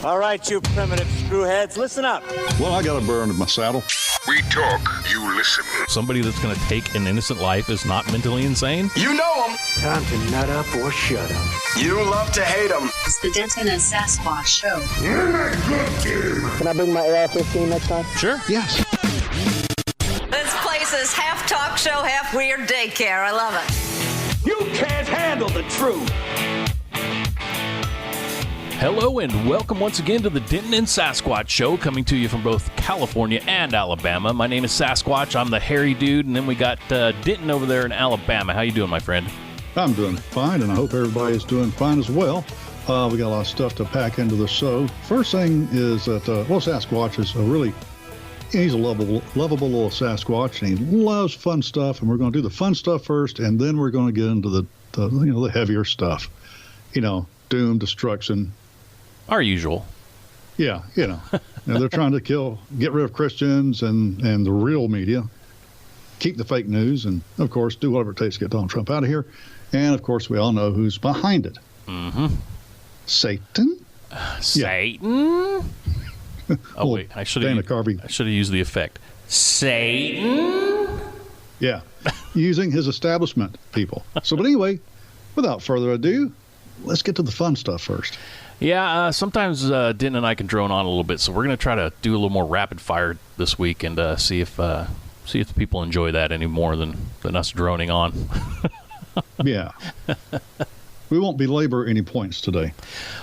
All right, you primitive screwheads, listen up. Well, I got a burr under my saddle. We talk, you listen. Somebody that's going to take an innocent life is not mentally insane? You know them. Time to nut up or shut up. You love to hate them. It's the Denton and Sasquatch Show. Can I bring my AR-15 next time? Sure. Yes. This place is half talk show, half weird daycare. I love it. You can't handle the truth. Hello and welcome once again to the Denton and Sasquatch Show, coming to you from both California and Alabama. My name is Sasquatch. I'm the hairy dude, and then we got Denton over there in Alabama. How you doing, my friend? I'm doing fine, and I hope everybody's doing fine as well. We got a lot of stuff to pack into the show. First thing is that, Sasquatch is he's a lovable little Sasquatch, and he loves fun stuff, and we're going to do the fun stuff first, and then we're going to get into the heavier stuff. Doom, destruction. Our usual. Yeah, they're trying to get rid of Christians and the real media, keep the fake news, and, of course, do whatever it takes to get Donald Trump out of here. And, of course, we all know who's behind it. Mm-hmm. Satan? Satan? Oh, wait. I should have used the effect. Satan? Yeah. Using his establishment people. But anyway, without further ado, let's get to the fun stuff first. Yeah, sometimes Denton and I can drone on a little bit, so we're going to try to do a little more rapid fire this week and see if people enjoy that any more than us droning on. Yeah. We won't belabor any points today.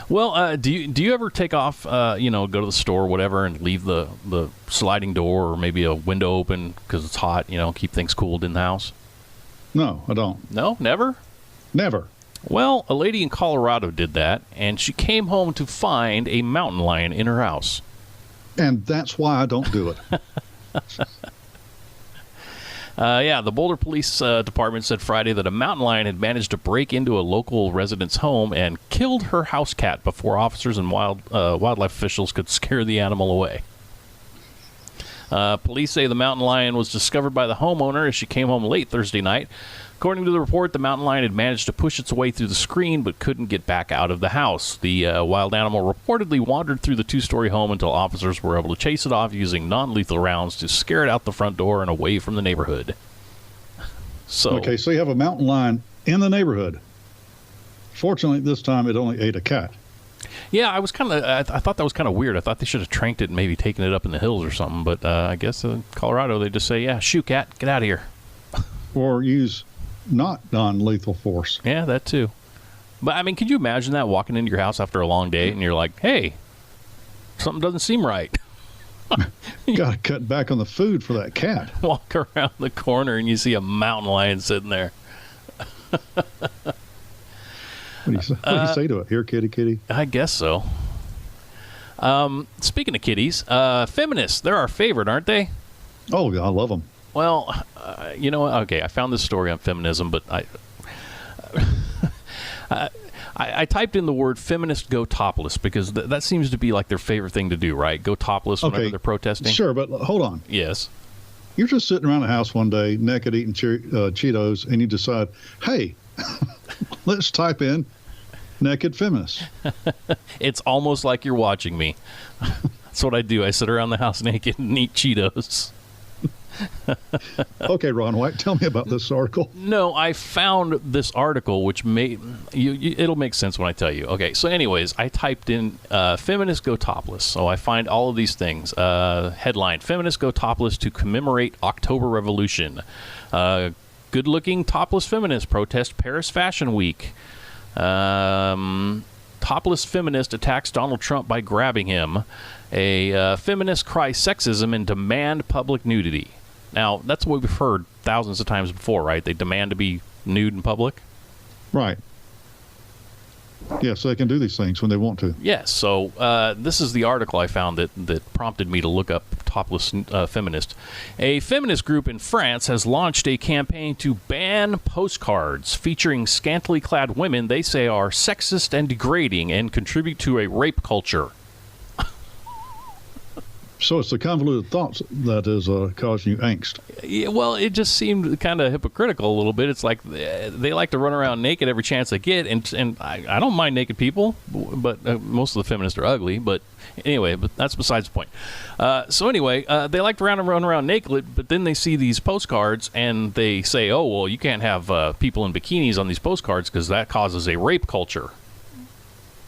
Well, do you ever take off, go to the store or whatever and leave the sliding door or maybe a window open because it's hot, keep things cooled in the house? No, I don't. No? Never? Never. Well, a lady in Colorado did that, and she came home to find a mountain lion in her house. And that's why I don't do it. The Boulder Police Department said Friday that a mountain lion had managed to break into a local resident's home and killed her house cat before officers and wildlife officials could scare the animal away. Police say the mountain lion was discovered by the homeowner as she came home late Thursday night. According to the report, the mountain lion had managed to push its way through the screen but couldn't get back out of the house. The wild animal reportedly wandered through the two-story home until officers were able to chase it off using non-lethal rounds to scare it out the front door and away from the neighborhood. So you have a mountain lion in the neighborhood. Fortunately, this time it only ate a cat. Yeah, I thought that was kind of weird. I thought they should have tranked it and maybe taken it up in the hills or something. But I guess in Colorado they just say, yeah, shoo, cat, get out of here. Or use not non-lethal force. Yeah, that too. But, I mean, could you imagine that, walking into your house after a long day and you're like, hey, something doesn't seem right. Got to cut back on the food for that cat. Walk around the corner and you see a mountain lion sitting there. What do you say to it? Here, kitty, kitty. I guess so. Speaking of kitties, feminists, they're our favorite, aren't they? Oh, I love them. Well, okay, I found this story on feminism, but I typed in the word feminist go topless because that seems to be like their favorite thing to do, right? Go topless whenever they're protesting. Sure, but hold on. Yes. You're just sitting around the house one day, naked, eating Cheetos, and you decide, hey, let's type in naked feminist. It's almost like you're watching me. That's what I do. I sit around the house naked and eat Cheetos. Okay, Ron White, tell me about this article. No, I found this article, which it'll make sense when I tell you. Okay, so anyways, I typed in feminists go topless. So I find all of these things. Headline, feminists go topless to commemorate October Revolution. Good-looking topless feminist protest Paris Fashion Week. Topless feminist attacks Donald Trump by grabbing him. A feminist cry sexism and demand public nudity. Now, that's what we've heard thousands of times before, right? They demand to be nude in public. Right. Yeah, so they can do these things when they want to. Yes. So this is the article I found that prompted me to look up topless feminist. A feminist group in France has launched a campaign to ban postcards featuring scantily clad women they say are sexist and degrading and contribute to a rape culture. So it's the convoluted thoughts that is causing you angst. Yeah, well, it just seemed kind of hypocritical a little bit. It's like they like to run around naked every chance they get, and I don't mind naked people, but most of the feminists are ugly. But anyway, but that's besides the point. So anyway, they like to run around naked, but then they see these postcards and they say, "Oh, well, you can't have people in bikinis on these postcards because that causes a rape culture."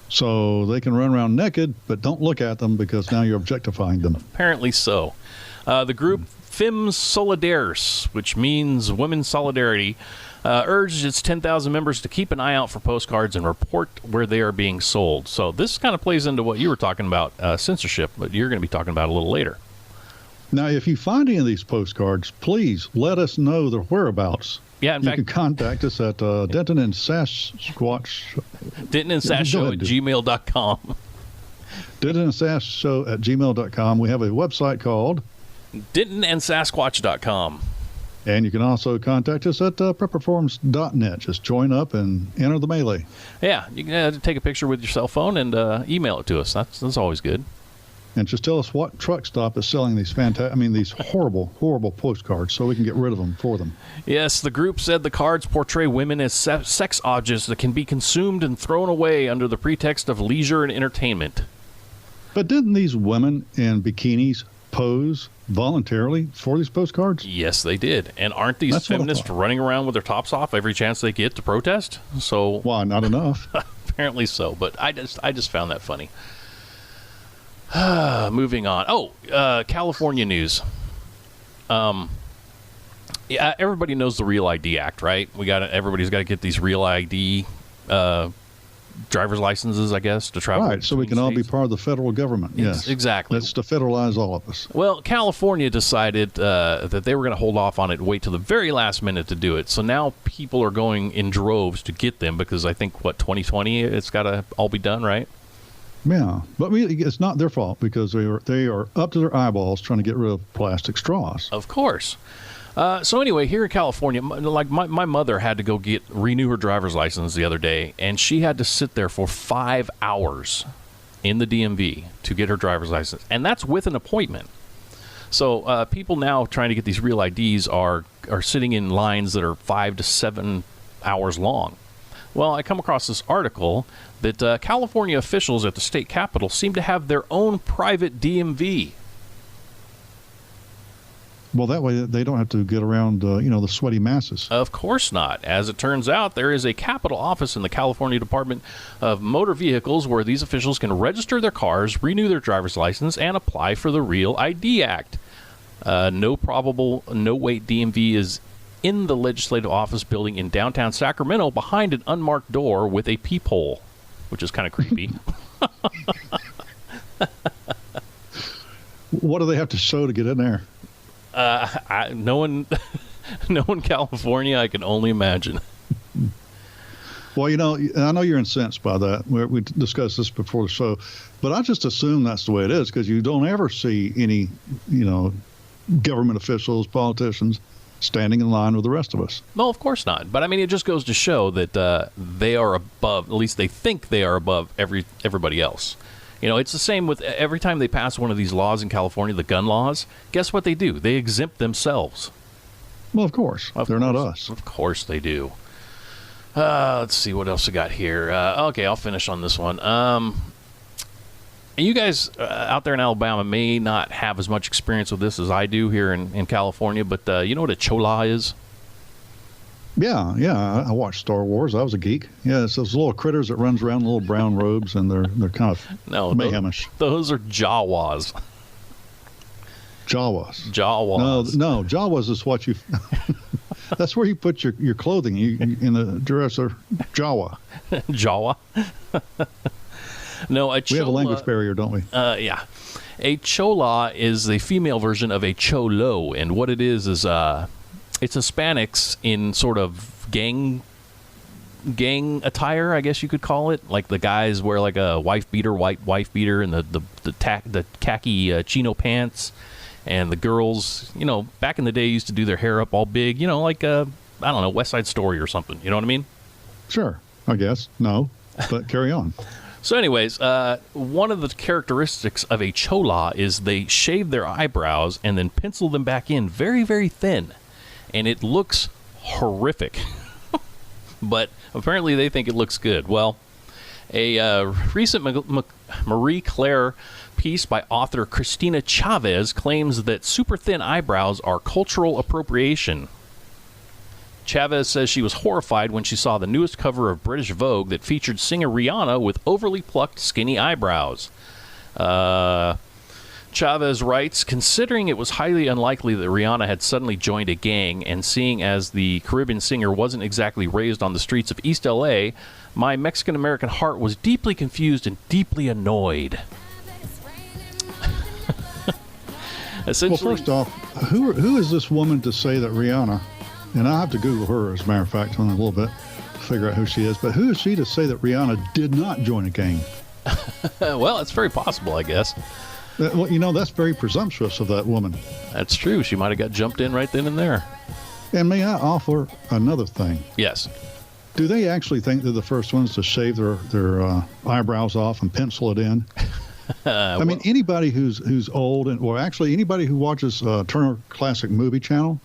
So they can run around naked, but don't look at them because now you're objectifying them. Apparently so. The group Femmes Solidaires, which means Women's Solidarity, urges its 10,000 members to keep an eye out for postcards and report where they are being sold. So this kind of plays into what you were talking about, censorship, but you're going to be talking about a little later. Now, if you find any of these postcards, please let us know their whereabouts. Yeah, in fact, you can contact us at Denton and Sasquatch. Denton and Sass Show at gmail.com. Denton and Sass Show at gmail.com. We have a website called DentonandSasquatch.com. And you can also contact us at prepperforums.net. Just join up and enter the melee. Yeah, you can take a picture with your cell phone and email it to us. That's always good. And just tell us what truck stop is selling these these horrible, horrible postcards so we can get rid of them for them. Yes, the group said the cards portray women as sex objects that can be consumed and thrown away under the pretext of leisure and entertainment. But didn't these women in bikinis pose voluntarily for these postcards? Yes, they did. And aren't these feminists running around with their tops off every chance they get to protest? So why not enough? Apparently so, but I just found that funny. Moving on. California news. Yeah, everybody knows the Real ID Act, right? Everybody's got to get these Real ID driver's licenses, I guess, to travel. Right, so we can all be part of the federal government. Yes, exactly. That's to federalize all of us. Well, California decided that they were going to hold off on it, wait till the very last minute to do it. So now people are going in droves to get them because I think, 2020, it's got to all be done, right? Yeah, but it's not their fault because they are up to their eyeballs trying to get rid of plastic straws. Of course. So anyway, here in California, like my mother had to renew her driver's license the other day, and she had to sit there for 5 hours in the DMV to get her driver's license, and that's with an appointment. So people now trying to get these Real IDs are sitting in lines that are 5 to 7 hours long. Well, I come across this article that California officials at the state capitol seem to have their own private DMV. Well, that way they don't have to get around, the sweaty masses. Of course not. As it turns out, there is a Capitol office in the California Department of Motor Vehicles where these officials can register their cars, renew their driver's license, and apply for the Real ID Act. No wait DMV is in the legislative office building in downtown Sacramento behind an unmarked door with a peephole, which is kind of creepy. What do they have to show to get in there? Knowing California, I can only imagine. Well, I know you're incensed by that. We discussed this before the show, but I just assume that's the way it is because you don't ever see any, government officials, politicians standing in line with the rest of us. No, of course not. But I mean, it just goes to show that they are above. At least they think they are above everybody else. It's the same with every time they pass one of these laws in California, the gun laws. Guess what they do? They exempt themselves. Well, of course. They're not us. Of course they do. Let's see what else we got here. Okay, I'll finish on this one. You guys out there in Alabama may not have as much experience with this as I do here in California, but you know what a chola is? Yeah. I watched Star Wars. I was a geek. Yeah, it's those little critters that runs around in little brown robes, and they're kind of mayhemish. Those are Jawas. Jawas. No, Jawas is what you... That's where you put your clothing in the dresser. Jawa. Jawa? No, a chola... We have a language barrier, don't we? Yeah. A chola is the female version of a cholo, and what it is it's Hispanics in sort of gang attire, I guess you could call it. Like the guys wear like a white wife beater, and the khaki chino pants, and the girls, back in the day used to do their hair up all big, like I don't know, West Side Story or something. You know what I mean? Sure, I guess. No, but carry on. So anyways, one of the characteristics of a chola is they shave their eyebrows and then pencil them back in very, very thin. And it looks horrific. But apparently they think it looks good. Well, a recent Marie Claire piece by author Christina Chavez claims that super thin eyebrows are cultural appropriation. Chavez says she was horrified when she saw the newest cover of British Vogue that featured singer Rihanna with overly plucked, skinny eyebrows. Chavez writes, considering it was highly unlikely that Rihanna had suddenly joined a gang, and seeing as the Caribbean singer wasn't exactly raised on the streets of East L.A., my Mexican-American heart was deeply confused and deeply annoyed. Well, first off, who is this woman to say that Rihanna, and I'll have to Google her, as a matter of fact, in a little bit, to figure out who she is, but who is she to say that Rihanna did not join a gang? Well, it's very possible, I guess. Well, you know, that's very presumptuous of that woman. That's true. She might have got jumped in right then and there. And may I offer another thing? Yes. Do they actually think they're the first ones to shave their eyebrows off and pencil it in? I mean, anybody who's old, or actually anybody who watches Turner Classic Movie Channel,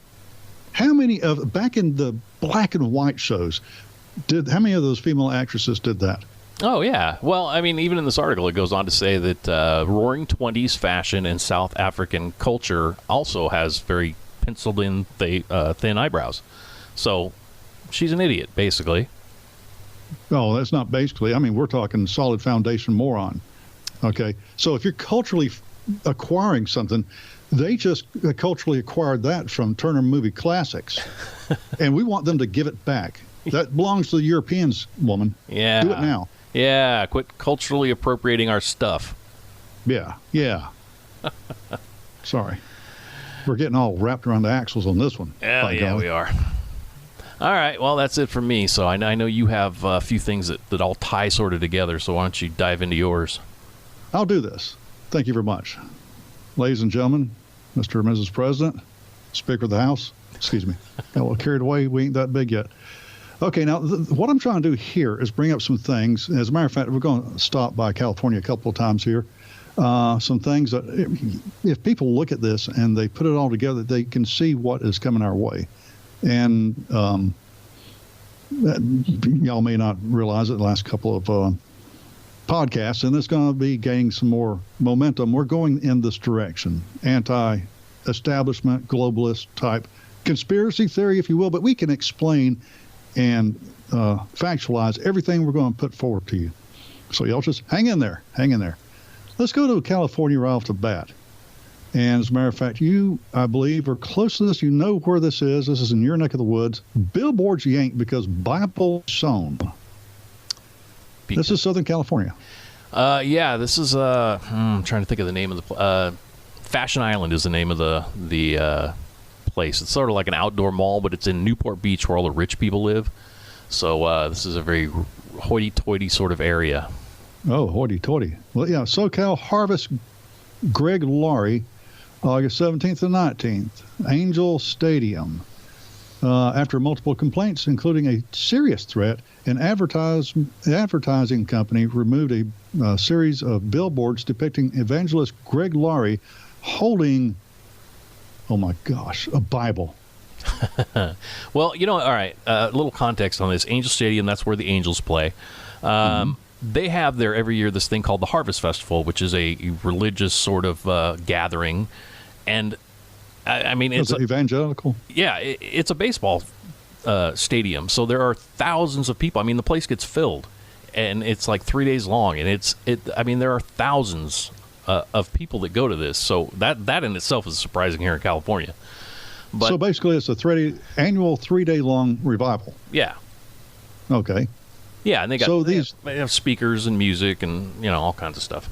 how many of, back in the black and white shows, how many of those female actresses did that? Oh, yeah. Well, I mean, even in this article, it goes on to say that roaring 20s fashion and South African culture also has very penciled in thin eyebrows. So she's an idiot, basically. Oh, that's not basically. I mean, we're talking solid foundation moron. Okay. So if you're culturally acquiring something, they just culturally acquired that from Turner Movie Classics. And we want them to give it back. That belongs to the Europeans, woman. Yeah. Do it now. Yeah, quit culturally appropriating our stuff. Yeah. Sorry. We're getting all wrapped around the axles on this one. Yeah, we are. All right, well, that's it for me. So I know you have a few things that all tie sort of together, so why don't you dive into yours? I'll do this. Thank you very much. Ladies and gentlemen, Mr. and Mrs. President, Speaker of the House, excuse me, got a little carried away. We ain't that big yet. Okay, now, what I'm trying to do here is bring up some things. As a matter of fact, we're going to stop by California a couple of times here. Some things that, if people look at this and they put it all together, they can see what is coming our way. And y'all may not realize it, the last couple of podcasts, and it's going to be gaining some more momentum. We're going in this direction, anti-establishment, globalist type conspiracy theory, if you will, but we can explain and factualize everything we're going to put forward to you. So y'all just hang in there. Let's go to California right off the bat. And as a matter of fact, you, I believe, are close to this. You know where this is. This is in your neck of the woods. Billboards yanked because Bible sown. This is Southern California. Yeah, this is, I'm trying to think of the name of the Fashion Island is the name of the place. It's sort of like an outdoor mall, but it's in Newport Beach where all the rich people live. So this is a very hoity-toity sort of area. Oh, hoity-toity. Well, yeah, SoCal Harvest Greg Laurie, August 17th and 19th, Angel Stadium. After multiple complaints, including a serious threat, an advertising company removed a series of billboards depicting evangelist Greg Laurie holding, oh my gosh, a Bible. Well, you know, all right, a little context on this. Angel Stadium, that's where the Angels play. They have there every year this thing called the Harvest Festival, which is a religious sort of gathering. And, I mean, it's evangelical. Yeah, it's a baseball stadium, so there are thousands of people. I mean, the place gets filled, and it's like 3 days long, and I mean, there are thousands of people that go to this. So that in itself is surprising here in California. But, so basically, it's a annual 3 day long revival. Yeah. Okay. Yeah, and they have speakers and music and all kinds of stuff.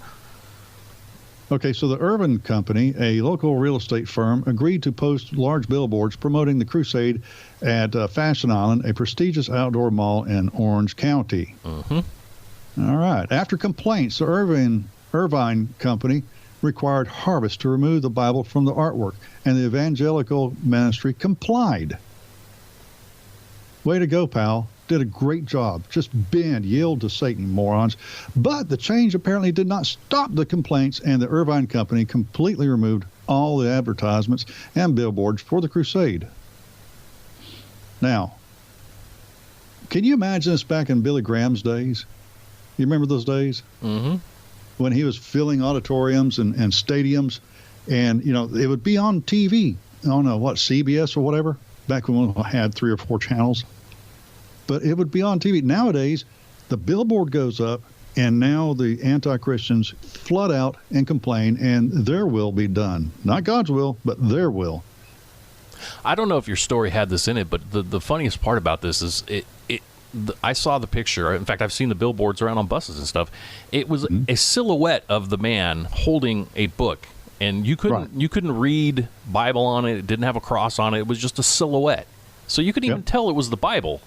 Okay, so the Urban Company, a local real estate firm, agreed to post large billboards promoting the crusade at Fashion Island, a prestigious outdoor mall in Orange County. Mm-hmm. All right. After complaints, the Irvine Company required Harvest to remove the Bible from the artwork, and the evangelical ministry complied. Way to go, pal. did a great job. Just bend, yield to Satan, morons. But the change apparently did not stop the complaints, and the Irvine Company completely removed all the advertisements and billboards for the crusade. Now, can you imagine this back in Billy Graham's days? You remember those days? Mm-hmm. When he was filling auditoriums and stadiums, and, you know, it would be on TV. I don't know, CBS or whatever, back when we had 3 or 4 channels. But it would be on TV. Nowadays, the billboard goes up, and now the anti-Christians flood out and complain, and their will be done. Not God's will, but their will. I don't know if your story had this in it, but the funniest part about this is I saw the picture. In fact, I've seen the billboards around on buses and stuff. It was a silhouette of the man holding a book, and you couldn't read Bible on it. It didn't have a cross on it. It was just a silhouette. So you could even tell it was the Bible,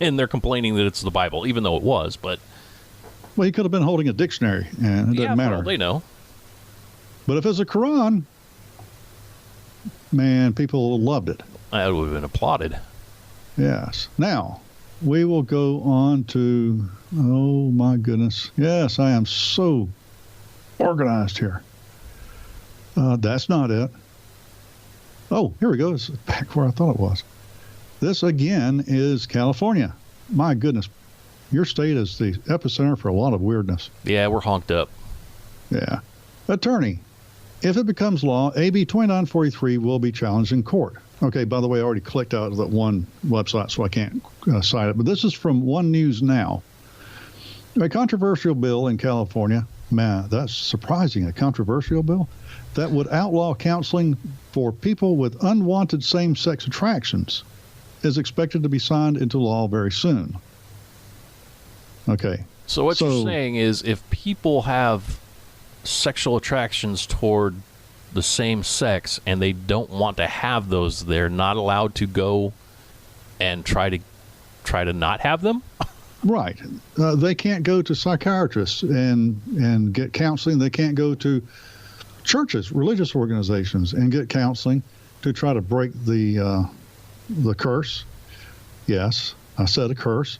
and they're complaining that it's the Bible, even though it was. But well, he could have been holding a dictionary, and it doesn't matter. Well, they know. But if it's a Quran, man, people loved it. That would have been applauded. Yes. Now, we will go on to, oh my goodness. Yes, I am so organized here. That's not it. Oh, here we go. It's back where I thought it was. This, again, is California. My goodness. Your state is the epicenter for a lot of weirdness. Yeah, we're honked up. Yeah. Attorney, if it becomes law, AB 2943 will be challenged in court. Okay, by the way, I already clicked out of that one website, so I can't cite it. But this is from One News Now. A controversial bill in California, man, that's surprising, a controversial bill, that would outlaw counseling for people with unwanted same-sex attractions is expected to be signed into law very soon. Okay. So what you're saying is if people have sexual attractions toward the same sex and they don't want to have those, they're not allowed to go and try to not have them? Right. They can't go to psychiatrists and get counseling. They can't go to churches, religious organizations, and get counseling to try to break the curse. Yes, I said a curse,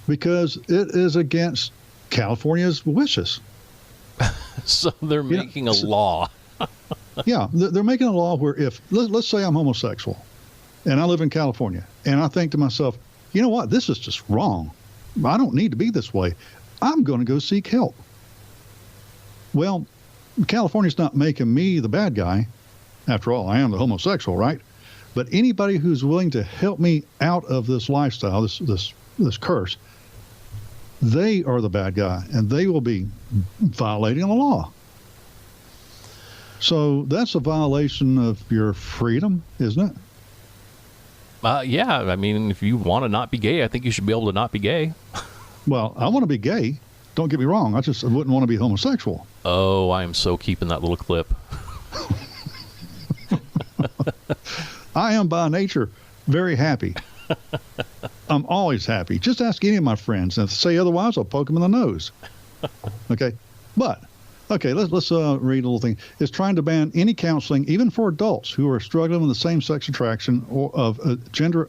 because it is against California's wishes. So they're making a law. Yeah, they're making a law where if, let's say I'm homosexual, and I live in California, and I think to myself, you know what, this is just wrong. I don't need to be this way. I'm going to go seek help. Well, California's not making me the bad guy. After all, I am the homosexual, right? But anybody who's willing to help me out of this lifestyle, this curse, they are the bad guy, and they will be violating the law. So that's a violation of your freedom, isn't it? Yeah, I mean, if you want to not be gay, I think you should be able to not be gay. Well, I want to be gay. Don't get me wrong. I wouldn't want to be homosexual. Oh, I am so keeping that little clip. I am by nature very happy. I'm always happy. Just ask any of my friends. And if they say otherwise, I'll poke them in the nose. Okay? But, okay, let's read a little thing. It's trying to ban any counseling, even for adults who are struggling with the same-sex attraction or of gender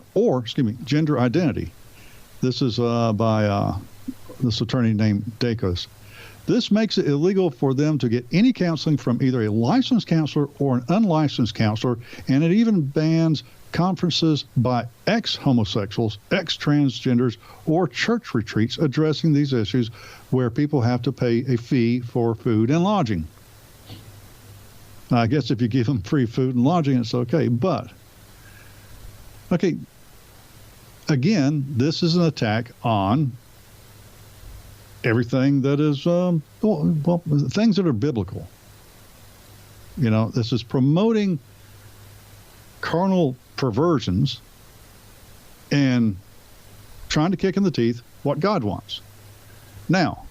identity. This is by this attorney named Dacos. This makes it illegal for them to get any counseling from either a licensed counselor or an unlicensed counselor, and it even bans conferences by ex-homosexuals, ex-transgenders, or church retreats addressing these issues where people have to pay a fee for food and lodging. I guess if you give them free food and lodging, it's okay. But, okay, again, this is an attack on everything that is, things that are biblical. You know, this is promoting carnal perversions and trying to kick in the teeth what God wants. Now,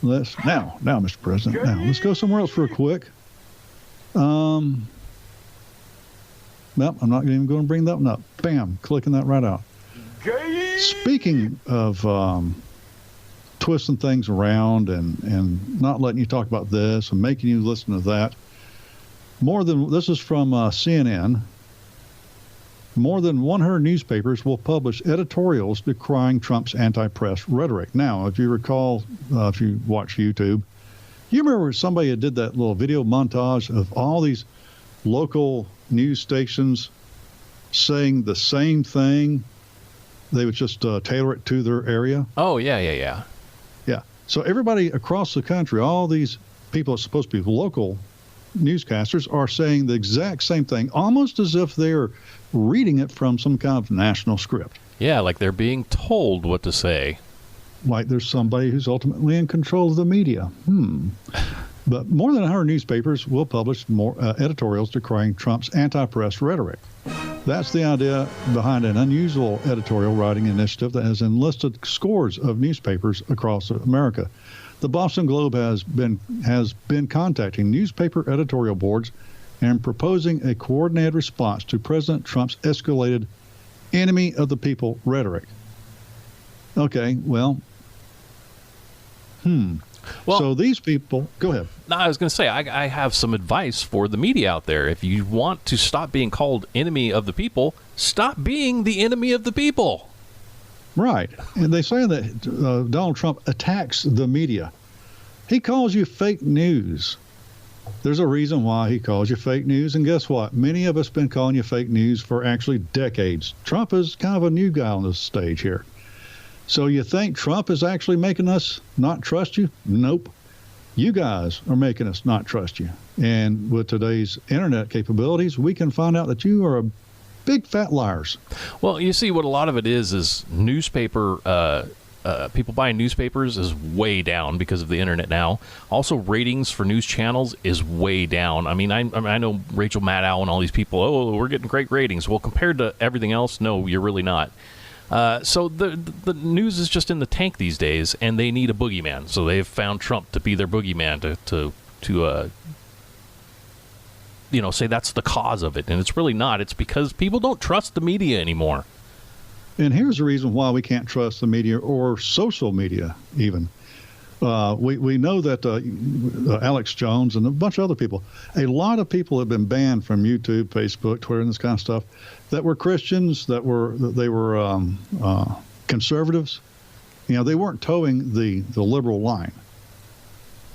Mr. President, let's go somewhere else real quick. Well, I'm not even going to bring that one up. Bam, clicking that right out. Speaking of twisting things around and not letting you talk about this and making you listen to that, this is from CNN. more than 100 newspapers will publish editorials decrying Trump's anti-press rhetoric. Now, if you recall, if you watch YouTube, you remember somebody had did that little video montage of all these local news stations saying the same thing. They would just tailor it to their area. Oh, yeah. Yeah. So everybody across the country, all these people are supposed to be local newscasters, are saying the exact same thing, almost as if they're reading it from some kind of national script. Yeah, like they're being told what to say. Like there's somebody who's ultimately in control of the media. But more than 100 newspapers will publish more editorials decrying Trump's anti-press rhetoric. That's the idea behind an unusual editorial writing initiative that has enlisted scores of newspapers across America. The Boston Globe has been contacting newspaper editorial boards and proposing a coordinated response to President Trump's escalated enemy of the people rhetoric. Okay, well, so these people, go ahead. No, I was going to say, I have some advice for the media out there. If you want to stop being called enemy of the people, stop being the enemy of the people. Right. And they say that Donald Trump attacks the media. He calls you fake news. There's a reason why he calls you fake news. And guess what? Many of us have been calling you fake news for actually decades. Trump is kind of a new guy on this stage here. So you think Trump is actually making us not trust you? Nope. You guys are making us not trust you. And with today's internet capabilities, we can find out that you are big fat liars. Well, you see, what a lot of it is newspaper, people buying newspapers is way down because of the internet now. Also, ratings for news channels is way down. I mean, I know Rachel Maddow and all these people, oh, we're getting great ratings. Well, compared to everything else, no, you're really not. So the news is just in the tank these days, and they need a boogeyman. So they've found Trump to be their boogeyman to say that's the cause of it. And it's really not. It's because people don't trust the media anymore. And here's the reason why we can't trust the media or social media even. We know that Alex Jones and a bunch of other people, a lot of people have been banned from YouTube, Facebook, Twitter, and this kind of stuff that were Christians, they were conservatives. You know, they weren't towing the liberal line.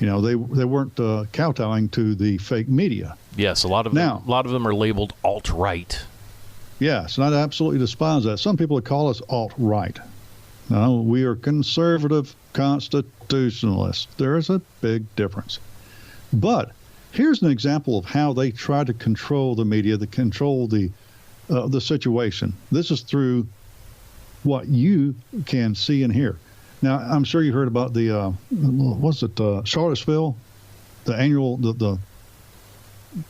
You know, they weren't kowtowing to the fake media. Yes, a lot of them are labeled alt-right. Yes, and I absolutely despise that. Some people would call us alt-right. No, we are conservative constitutionalists. There is a big difference. But here's an example of how they try to control the media, to control the situation. This is through what you can see and hear. Now, I'm sure you heard about the, Charlottesville, the annual, they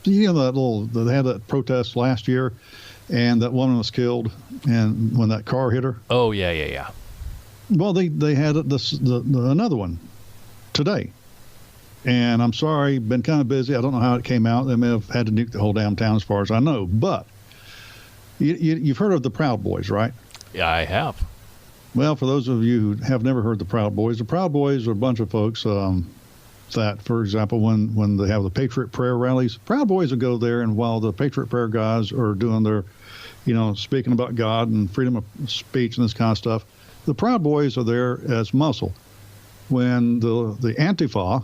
had that protest last year, and that woman was killed, and when that car hit her. Oh, yeah. Well, they had another one today. And I'm sorry, been kind of busy. I don't know how it came out. They may have had to nuke the whole damn town as far as I know. But you've heard of the Proud Boys, right? Yeah, I have. Well, for those of you who have never heard the Proud Boys are a bunch of folks that, for example, when they have the Patriot Prayer rallies, Proud Boys will go there, and while the Patriot Prayer guys are doing their, speaking about God and freedom of speech and this kind of stuff, the Proud Boys are there as muscle. When the Antifa,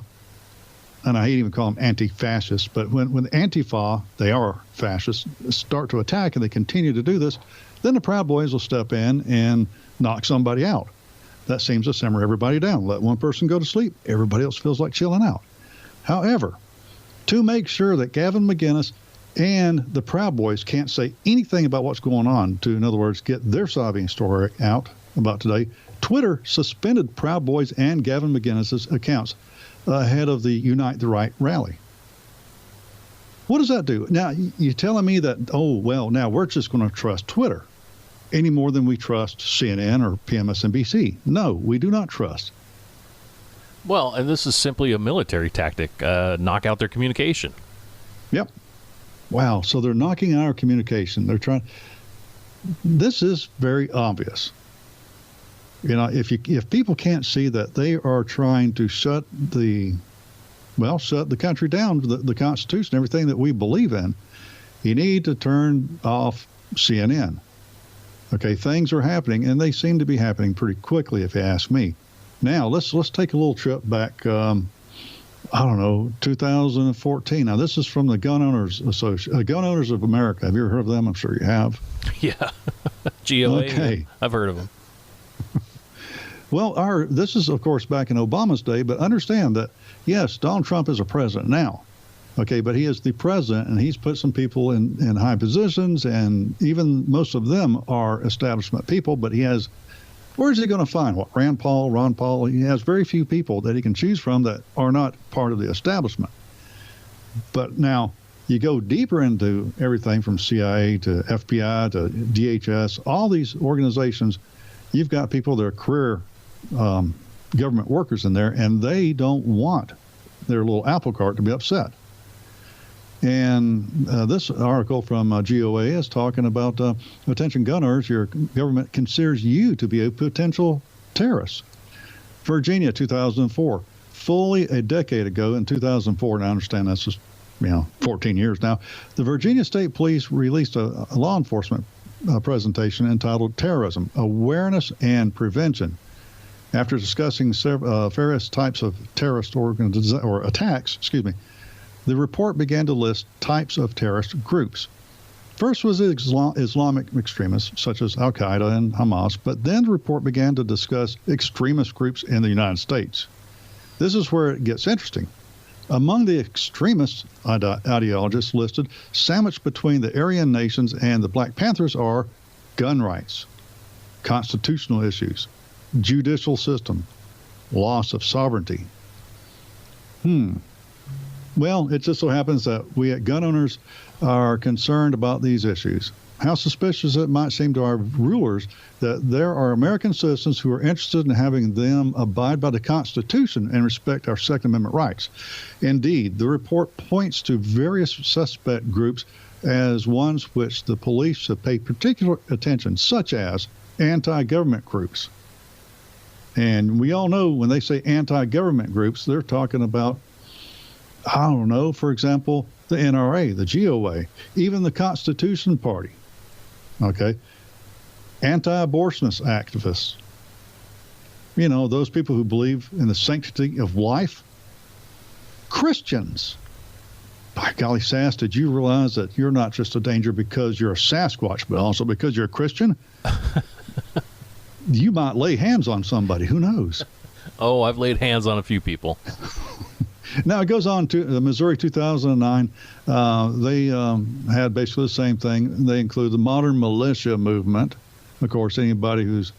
and I hate even call them anti-fascists, but when the Antifa, they are fascists, start to attack and they continue to do this, then the Proud Boys will step in and knock somebody out. That seems to simmer everybody down. Let one person go to sleep, everybody else feels like chilling out. However, to make sure that Gavin McInnes and the Proud Boys can't say anything about what's going on, to, in other words, get their sobbing story out about today, Twitter suspended Proud Boys and Gavin McInnes' accounts ahead of the Unite the Right rally. What does that do? Now, you're telling me that, now we're just going to trust Twitter any more than we trust CNN or PMSNBC. No, we do not trust. Well, and this is simply a military tactic, knock out their communication. Yep. Wow, so they're knocking out our communication. They're trying. This is very obvious. If people can't see that they are trying to shut the country down, the Constitution, everything that we believe in, you need to turn off CNN. Okay, things are happening, and they seem to be happening pretty quickly, if you ask me. Now, let's take a little trip back, 2014. Now, this is from the Gun Owners Gun Owners of America. Have you ever heard of them? I'm sure you have. Yeah. GOA. Okay. I've heard of them. Well, this is, of course, back in Obama's day, but understand that, yes, Donald Trump is a president now. Okay, but he is the president, and he's put some people in high positions, and even most of them are establishment people, but he has, where's he going to find? What, Ron Paul? He has very few people that he can choose from that are not part of the establishment. But now, you go deeper into everything from CIA to FBI to DHS, all these organizations, you've got people that are career government workers in there, and they don't want their little apple cart to be upset. And this article from GOA is talking about, attention gun owners, your government considers you to be a potential terrorist. Virginia, 2004. Fully a decade ago, in 2004, and I understand that's just 14 years now, the Virginia State Police released a law enforcement presentation entitled Terrorism, Awareness and Prevention. After discussing various types of terrorist attacks, the report began to list types of terrorist groups. First was Islamic extremists, such as Al-Qaeda and Hamas, but then the report began to discuss extremist groups in the United States. This is where it gets interesting. Among the extremist ideologists listed, sandwiched between the Aryan nations and the Black Panthers are gun rights, constitutional issues, judicial system, loss of sovereignty. Well, it just so happens that we at Gun Owners are concerned about these issues. How suspicious it might seem to our rulers that there are American citizens who are interested in having them abide by the Constitution and respect our Second Amendment rights. Indeed, the report points to various suspect groups as ones which the police have paid particular attention, such as anti-government groups. And we all know when they say anti-government groups, they're talking about, for example, the NRA, the GOA, even the Constitution Party, okay? Anti-abortionist activists, those people who believe in the sanctity of life. Christians. By golly, Sass, did you realize that you're not just a danger because you're a Sasquatch, but also because you're a Christian? You might lay hands on somebody. Who knows? Oh, I've laid hands on a few people. Now, it goes on to Missouri 2009. They had basically the same thing. They include the modern militia movement. Of course, anybody who's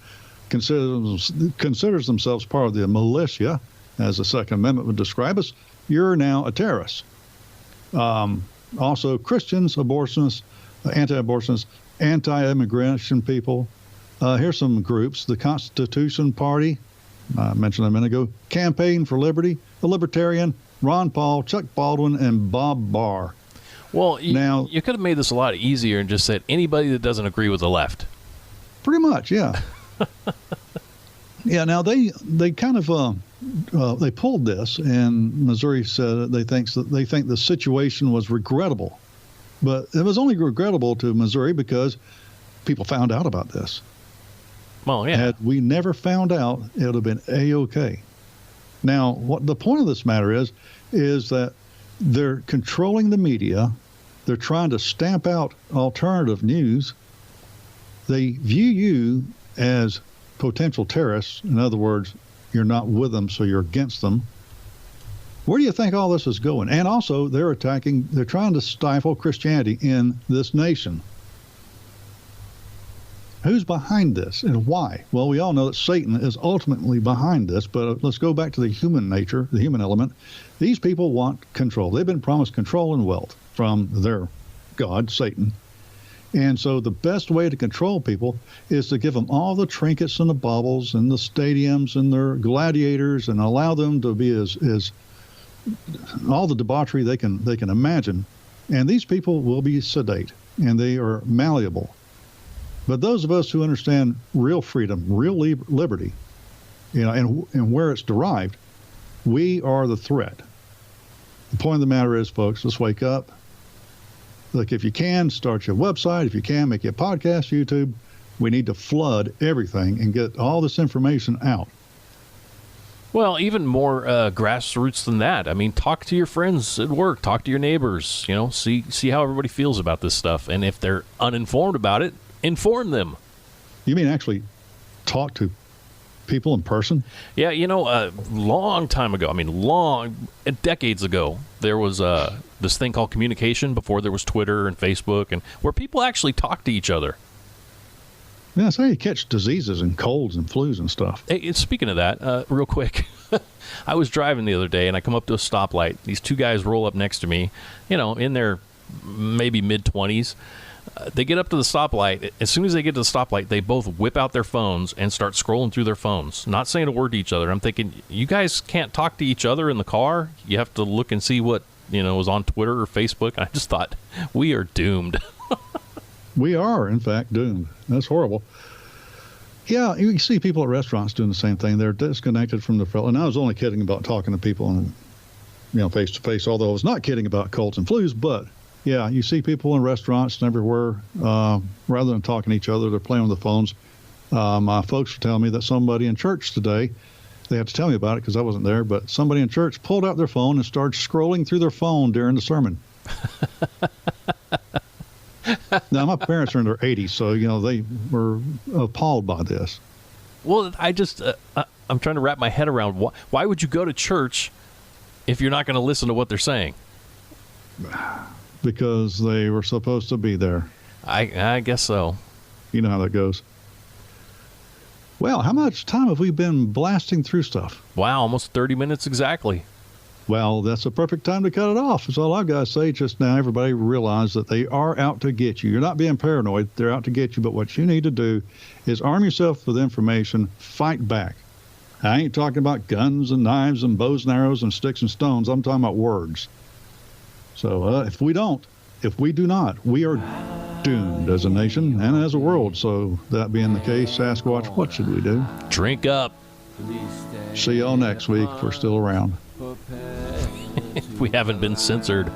considers themselves part of the militia, as the Second Amendment would describe us, you're now a terrorist. Also, Christians, abortionists, anti-abortionists, anti-immigration people. Here's some groups. The Constitution Party, I mentioned a minute ago, Campaign for Liberty, the Libertarian, Ron Paul, Chuck Baldwin, and Bob Barr. Well, you could have made this a lot easier and just said anybody that doesn't agree with the left. Pretty much, yeah. Yeah, now they kind of they pulled this, and Missouri said they think the situation was regrettable. But it was only regrettable to Missouri because people found out about this. Well, yeah. Had we never found out, it would have been A-OK. Now, what the point of this matter is that they're controlling the media. They're trying to stamp out alternative news. They view you as potential terrorists. In other words, you're not with them, so you're against them. Where do you think all this is going? And also, they're trying to stifle Christianity in this nation. Who's behind this and why? Well, we all know that Satan is ultimately behind this, but let's go back to the human nature, the human element. These people want control. They've been promised control and wealth from their God, Satan. And so the best way to control people is to give them all the trinkets and the baubles and the stadiums and their gladiators and allow them to be as all the debauchery they can imagine. And these people will be sedate, and they are malleable. But those of us who understand real freedom, real liberty, and where it's derived, we are the threat. The point of the matter is, folks, let's wake up. Like, if you can, start your website. If you can, make your podcast, YouTube. We need to flood everything and get all this information out. Well, even more grassroots than that. I mean, talk to your friends at work, talk to your neighbors, see how everybody feels about this stuff. And if they're uninformed about it, inform them. You mean actually talk to people in person? Yeah, a long time ago, decades ago, there was this thing called communication before there was Twitter and Facebook, and where people actually talk to each other. Yeah, that's how you catch diseases and colds and flus and stuff. Hey, speaking of that, real quick, I was driving the other day, and I come up to a stoplight. These two guys roll up next to me, in their maybe mid-20s. They get up to the stoplight. As soon as they get to the stoplight, they both whip out their phones and start scrolling through their phones, not saying a word to each other. I'm thinking, you guys can't talk to each other in the car? You have to look and see what, was on Twitter or Facebook? I just thought, we are doomed. We are, in fact, doomed. That's horrible. Yeah, you see people at restaurants doing the same thing. They're disconnected from the fellow. And I was only kidding about talking to people and, face to face, although I was not kidding about colds and flus. But, yeah, you see people in restaurants and everywhere, rather than talking to each other, they're playing on the phones. My folks were telling me that somebody in church today, they had to tell me about it because I wasn't there, but somebody in church pulled out their phone and started scrolling through their phone during the sermon. Now, my parents are in their 80s, so, they were appalled by this. Well, I'm trying to wrap my head around why would you go to church if you're not going to listen to what they're saying? Because they were supposed to be there. I guess so. You know how that goes. Well, how much time have we been blasting through stuff? Wow, almost 30 minutes exactly. Well, that's a perfect time to cut it off. That's all I've got to say. Just now, everybody realize that they are out to get you. You're not being paranoid. They're out to get you. But what you need to do is arm yourself with information, fight back. I ain't talking about guns and knives and bows and arrows and sticks and stones. I'm talking about words. So if we do not, we are doomed as a nation and as a world. So that being the case, Sasquatch, what should we do? Drink up. See y'all next week if we're still around. We haven't been censored.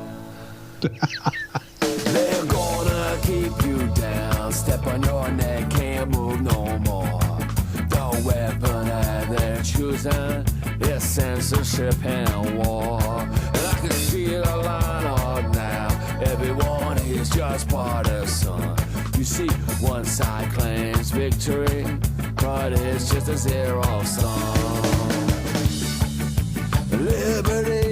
They're gonna keep you down, step on your neck, can't move no more. The weapon that they're choosing is censorship and war. And I can see the line up now, everyone is just partisan. You see, one side claims victory, but it's just a zero sum. Liberty